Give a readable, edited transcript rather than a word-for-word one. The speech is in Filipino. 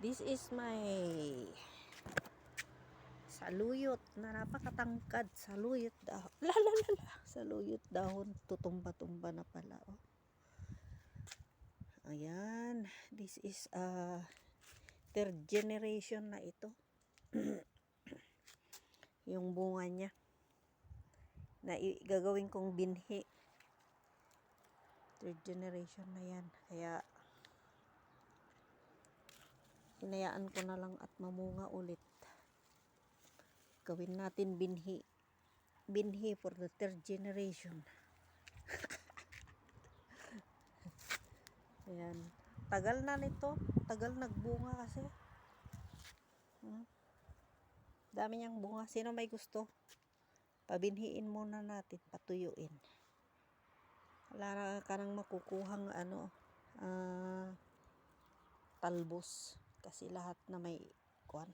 This is my saluyot na napakatangkad. Saluyot dahon. Saluyot dahon. Tutumba-tumba na pala. Oh. Ayan. This is third generation na ito. Yung bunga niya. Na gagawin kong binhi. Third generation na yan. Kaya hinayaan ko na lang at mamunga ulit. Gawin natin binhi. Binhi for the third generation. Ayan. Tagal na nito. Tagal nagbunga kasi. Dami niyang bunga. Sino may gusto? Pabinhiin muna natin. Patuyuin. Wala ka nang makukuhang talbos. Kasi lahat na may kuwan.